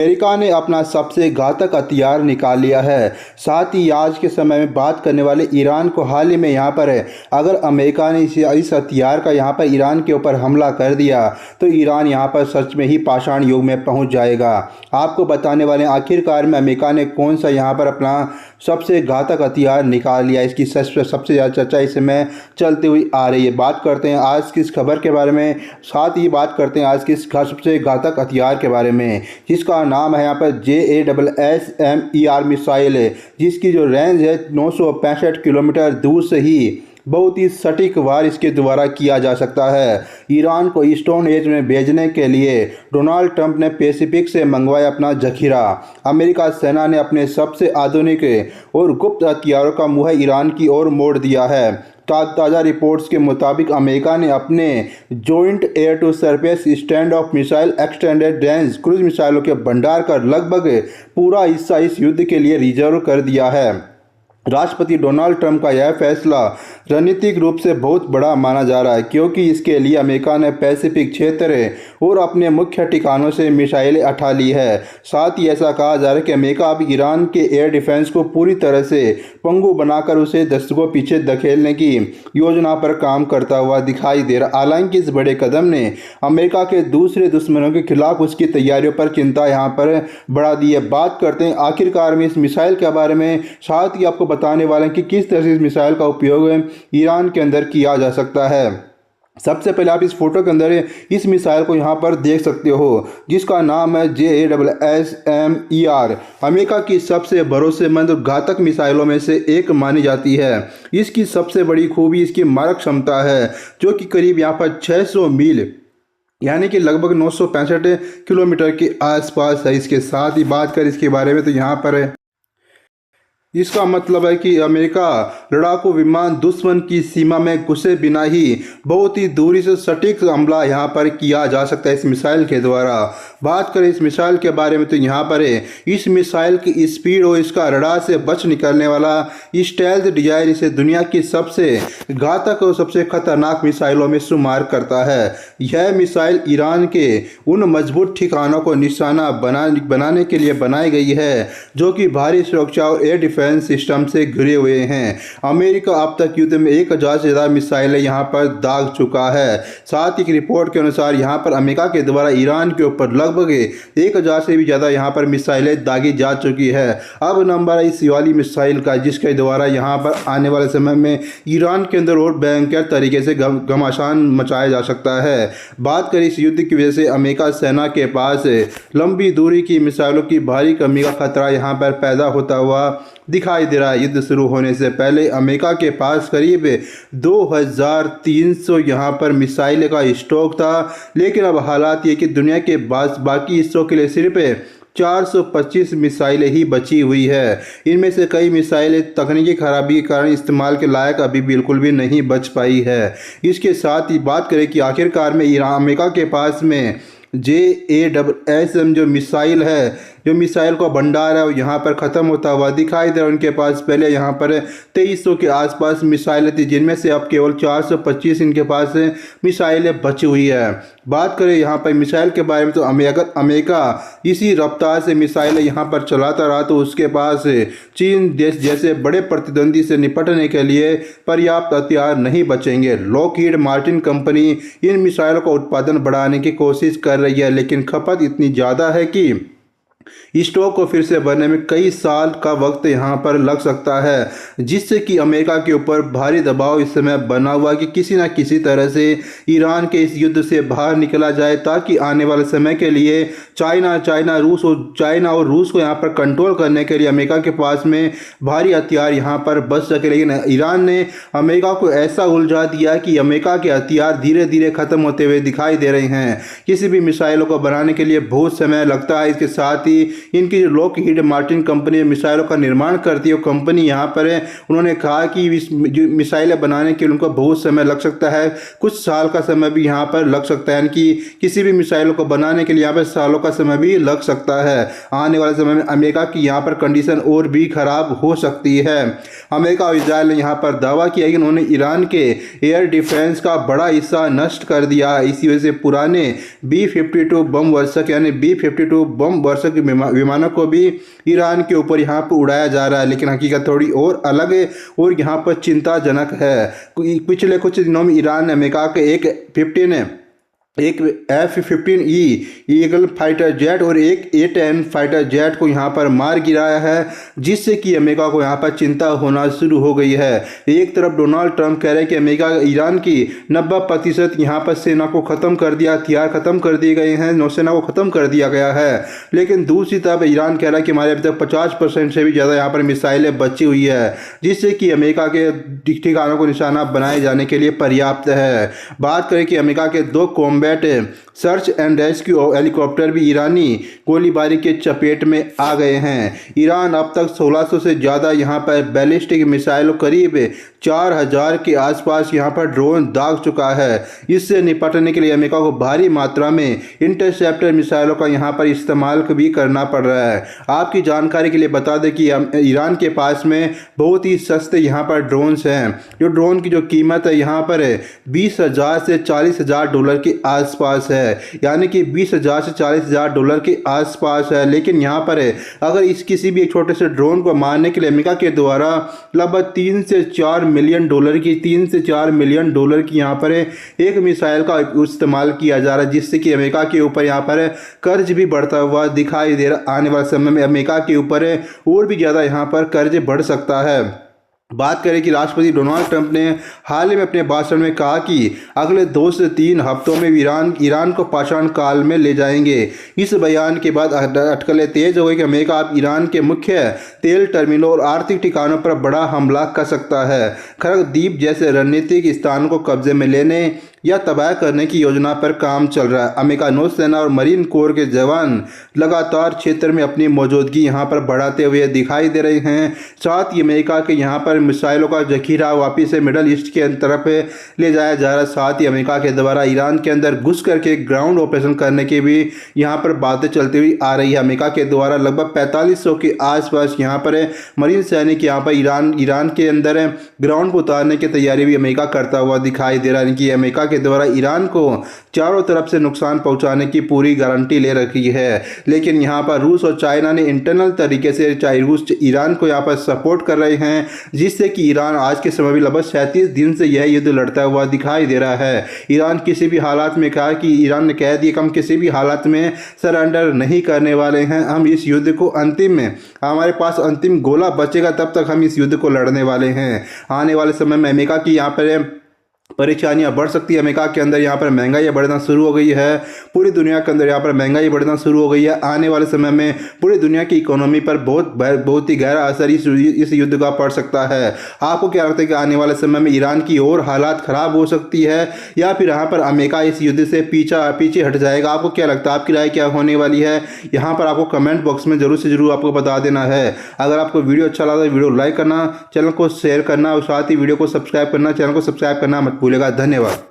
America ने अपना सबसे घातक हथियार निकाल लिया है। साथ ही आज के समय में बात करने वाले ईरान को हाल ही में यहाँ पर है, अगर अमेरिका ने इस हथियार का यहाँ पर ईरान के ऊपर हमला कर दिया तो ईरान यहाँ पर सच में ही पाषाण युग में पहुँच जाएगा। आपको बताने वाले आखिरकार में अमेरिका ने कौन सा यहाँ पर अपना सबसे घातक हथियार निकाल लिया, इसकी सबसे ज़्यादा चर्चा इस समय चलती हुई आ रही है। बात करते हैं आज की इस खबर के बारे में, साथ ही बात करते हैं आज की सबसे घातक हथियार के बारे में, जिसका नाम है यहाँ पर JASSM-ER मिसाइल है, जिसकी जो रेंज है 965 किलोमीटर दूर से ही बहुत ही सटीक वार इसके द्वारा किया जा सकता है। ईरान को स्टोन एज में भेजने के लिए डोनाल्ड ट्रंप ने पैसिफिक से मंगवाया अपना जखीरा। अमेरिका सेना ने अपने सबसे आधुनिक और गुप्त हथियारों का मुंह ईरान की ओर मोड़ दिया है। ताज़ा रिपोर्ट्स के मुताबिक अमेरिका ने अपने joint air to surface stand off missile extended range cruise मिसाइलों के भंडार का लगभग पूरा हिस्सा इस युद्ध के लिए रिजर्व कर दिया है। राष्ट्रपति डोनाल्ड ट्रंप का यह फैसला रणनीतिक रूप से बहुत बड़ा माना जा रहा है, क्योंकि इसके लिए अमेरिका ने पैसिफिक क्षेत्र और अपने मुख्य ठिकानों से मिसाइलें उठा ली है। साथ ही ऐसा कहा जा रहा है कि अमेरिका अब ईरान के एयर डिफेंस को पूरी तरह से पंगु बनाकर उसे दस्तकों पीछे धकेलने की योजना पर काम करता हुआ दिखाई दे रहा। हालांकि इस बड़े कदम ने अमेरिका के दूसरे दुश्मनों के खिलाफ उसकी तैयारियों पर चिंता यहाँ पर बढ़ा दी है। बात करते हैं आखिरकार में इस मिसाइल के बारे में, साथ ही आपको बताने वाले हैं कि किस तरह से इस मिसाइल का उपयोग ईरान के अंदर किया जा सकता है। सबसे पहले आप इस फोटो के अंदर इस मिसाइल को यहाँ पर देख सकते हो, जिसका नाम है JASSM-ER। अमेरिका की सबसे भरोसेमंद और घातक मिसाइलों में से एक मानी जाती है। इसकी सबसे बड़ी खूबी इसकी मारक क्षमता है, जो कि करीब यहाँ पर 600 मील यानी कि लगभग 965 किलोमीटर के आसपास है। इसके साथ ही बात करें इसके बारे में तो यहाँ पर है, इसका मतलब है कि अमेरिका लड़ाकू विमान दुश्मन की सीमा में घुसे बिना ही बहुत ही दूरी से सटीक हमला यहाँ पर किया जा सकता है इस मिसाइल के द्वारा। बात करें इस मिसाइल के बारे में तो यहाँ पर है, इस मिसाइल की स्पीड और इसका रडार से बच निकलने वाला स्टेल्थ डिजाइन इसे दुनिया की सबसे घातक और सबसे खतरनाक मिसाइलों में शुमार करता है। यह मिसाइल ईरान के उन मजबूत ठिकानों को निशाना बनाने के लिए बनाई गई है जो कि भारी सुरक्षा और एयर डिफेंस सिस्टम से घिरे हुए हैं। अमेरिका अब तक युद्ध में 1000 से ज़्यादा मिसाइलें यहाँ पर दाग चुका है। साथ ही एक रिपोर्ट के अनुसार यहाँ पर अमेरिका के द्वारा ईरान के ऊपर लगभग 1000 से भी ज़्यादा यहाँ पर मिसाइलें दागी जा चुकी है। अब नंबर है इस वाली मिसाइल का, जिसके द्वारा यहाँ पर आने वाले समय में ईरान के अंदर और भयंकर तरीके से घमासान मचाया जा सकता है। बात करें इस युद्ध की वजह से अमेरिका सेना के पास लंबी दूरी की मिसाइलों की भारी कमी का खतरा यहाँ पर पैदा होता हुआ दिखाई दे रहा है। युद्ध शुरू होने से पहले अमेरिका के पास करीब 2300 यहाँ पर मिसाइल का स्टॉक था, लेकिन अब हालात ये कि दुनिया के बाकी हिस्सों के लिए सिर्फ 425 मिसाइलें ही बची हुई है। इनमें से कई मिसाइलें तकनीकी खराबी के कारण इस्तेमाल के लायक अभी बिल्कुल भी नहीं बच पाई है। इसके साथ ही बात करें कि आखिरकार में अमेरिका के पास में JASSM जो मिसाइल है, जो मिसाइल का भंडार है वो यहाँ पर ख़त्म होता हुआ दिखाई दे रहा है। उनके पास पहले यहाँ पर 2300 के आसपास मिसाइलें थी, जिनमें से अब केवल 425 इनके पास मिसाइलें बची हुई है। बात करें यहाँ पर मिसाइल के बारे में तो अगर अमेरिका इसी रफ्तार से मिसाइलें यहाँ पर चलाता रहा तो उसके पास चीन देश जैसे बड़े प्रतिद्वंदी से निपटने के लिए पर्याप्त हथियार नहीं बचेंगे। लॉकहीड मार्टिन कंपनी इन मिसाइलों का उत्पादन बढ़ाने की कोशिश कर रही है, लेकिन खपत इतनी ज़्यादा है कि स्टॉक को फिर से भरने में कई साल का वक्त यहाँ पर लग सकता है, जिससे कि अमेरिका के ऊपर भारी दबाव इस समय बना हुआ कि किसी न किसी तरह से ईरान के इस युद्ध से बाहर निकला जाए, ताकि आने वाले समय के लिए चाइना और रूस को यहाँ पर कंट्रोल करने के लिए अमेरिका के पास में भारी हथियार यहाँ पर बच सके। लेकिन ईरान ने अमेरिका को ऐसा उलझा दिया कि अमेरिका के हथियार धीरे धीरे ख़त्म होते हुए दिखाई दे रहे हैं। किसी भी मिसाइलों को बनाने के लिए बहुत समय लगता है। इसके साथ ही इनकी लॉकहीड मार्टिन कंपनी मिसाइलों का निर्माण करती है, वो कंपनी यहाँ पर है। उन्होंने कहा कि इस मिसाइलें बनाने के लिए उनको बहुत समय लग सकता है, कुछ साल का समय भी यहाँ पर लग सकता है, यानी कि किसी भी मिसाइलों को बनाने के लिए यहाँ पर सालों का समय भी लग सकता है। आने वाले समय में अमेरिका की यहाँ पर कंडीशन और भी खराब हो सकती है। अमेरिका और इजराइल ने यहाँ पर दावा किया कि उन्होंने ईरान के एयर डिफेंस का बड़ा हिस्सा नष्ट कर दिया है। इसी वजह से पुराने B-52 बम वर्षक यानी B-52 बम वर्षक के विमानों को भी ईरान के ऊपर यहाँ पर उड़ाया जा रहा है। लेकिन हकीकत थोड़ी और अलग है और यहाँ पर चिंताजनक है। पिछले कुछ दिनों में ईरान ने अमेरिका के एक F-15E ईगल फाइटर जेट और एक A-10 फाइटर जेट को यहाँ पर मार गिराया है, जिससे कि अमेरिका को यहाँ पर चिंता होना शुरू हो गई है। एक तरफ डोनाल्ड ट्रंप कह रहे हैं कि अमेरिका ईरान की 90% यहाँ पर सेना को ख़त्म कर दिया, हथियार ख़त्म कर दिए गए हैं, नौसेना को ख़त्म कर दिया गया है। लेकिन दूसरी तरफ ईरान कह रहा है कि हमारे अभी तक 50% से भी ज़्यादा यहाँ पर मिसाइलें बची हुई है, जिससे कि अमेरिका के ठिकानों को निशाना बनाए जाने के लिए पर्याप्त है। बात करें कि अमेरिका के 2 combat search and rescue helicopter भी ईरानी गोलीबारी के चपेट में आ गए हैं। ईरान अब तक 1600 से ज़्यादा यहाँ पर बैलिस्टिक मिसाइलों करीब 4000 के आसपास यहाँ पर ड्रोन दाग चुका है। इससे निपटने के लिए अमेरिका को भारी मात्रा में इंटरसेप्टर मिसाइलों का यहाँ पर इस्तेमाल भी करना पड़ रहा है। आपकी जानकारी के लिए बता दें कि ईरान के पास में बहुत ही सस्ते यहाँ पर ड्रोन्स हैं। जो ड्रोन की जो कीमत है यहाँ पर 20,000 से 40,000 डॉलर के आसपास है, यानी कि 20,000 से 40,000 डॉलर के आसपास है। लेकिन यहाँ पर अगर इस किसी भी एक छोटे से ड्रोन को मारने के लिए अमेरिका के द्वारा लगभग 3 से 4 मिलियन डॉलर की यहाँ पर एक मिसाइल का इस्तेमाल किया जा रहा है, जिससे कि अमेरिका के ऊपर यहाँ पर कर्ज भी बढ़ता हुआ दिखाई दे रहा। आने वाले समय में अमेरिका के ऊपर और भी ज़्यादा यहाँ पर कर्ज बढ़ सकता है। बात करें कि राष्ट्रपति डोनाल्ड ट्रंप ने हाल ही में अपने भाषण में कहा कि अगले 2 से 3 हफ्तों में ईरान को पाषाण काल में ले जाएंगे। इस बयान के बाद अटकलें तेज हो गई कि अमेरिका अब ईरान के मुख्य तेल टर्मिनलों और आर्थिक ठिकानों पर बड़ा हमला कर सकता है। खरगद्वीप जैसे रणनीतिक स्थानों को कब्जे में लेने या तबाह करने की योजना पर काम चल रहा है। अमेरिका नौसेना और मरीन कोर के जवान लगातार क्षेत्र में अपनी मौजूदगी यहाँ पर बढ़ाते हुए दिखाई दे रहे हैं। साथ ही अमेरिका के यहाँ पर मिसाइलों का जखीरा वापिस से मिडल ईस्ट के तरफ ले जाया जा रहा है। साथ ही अमेरिका के द्वारा ईरान के अंदर घुस करके ग्राउंड ऑपरेशन करने की भी यहाँ पर बातें चलती हुई आ रही है। अमेरिका के द्वारा लगभग 4500 के आसपास यहाँ पर मरीन सैनिक यहाँ पर ईरान के अंदर ग्राउंड पर उतारने की तैयारी भी अमेरिका करता हुआ दिखाई दे रहा है कि अमेरिका के द्वारा ईरान को चारों तरफ से नुकसान पहुंचाने की पूरी गारंटी ले रखी है। लेकिन यहाँ पर रूस और चाइना ने इंटरनल तरीके से रूस ईरान को यहाँ पर सपोर्ट कर रहे हैं, जिससे कि ईरान आज के समय में लगभग 37 दिन से यह युद्ध लड़ता हुआ दिखाई दे रहा है। ईरान किसी भी हालात में कहा कि ईरान ने कह दिया कि हम किसी भी हालात में सरेंडर नहीं करने वाले हैं। हम इस युद्ध को अंतिम में हमारे पास अंतिम गोला बचेगा तब तक हम इस युद्ध को लड़ने वाले हैं। आने वाले समय में अमेरिका की यहाँ पर परेशानियां बढ़ सकती है। अमेरिका के अंदर यहाँ पर महंगाई बढ़ना शुरू हो गई है। पूरी दुनिया के अंदर यहाँ पर महंगाई बढ़ना शुरू हो गई है। आने वाले समय में पूरी दुनिया की इकोनॉमी पर बहुत ही गहरा असर इस युद्ध का पड़ सकता है। आपको क्या लगता है कि आने वाले समय में ईरान की और हालात ख़राब हो सकती है या फिर यहाँ पर अमेरिका इस युद्ध से पीछे हट जाएगा? आपको क्या लगता है, आपकी राय क्या होने वाली है? यहाँ पर आपको कमेंट बॉक्स में जरूर से जरूर आपको बता देना है। अगर आपको वीडियो अच्छा लगा तो वीडियो लाइक करना, चैनल को शेयर करना और साथ ही वीडियो को सब्सक्राइब करना, चैनल को सब्सक्राइब करना मत भूलिएगा। धन्यवाद।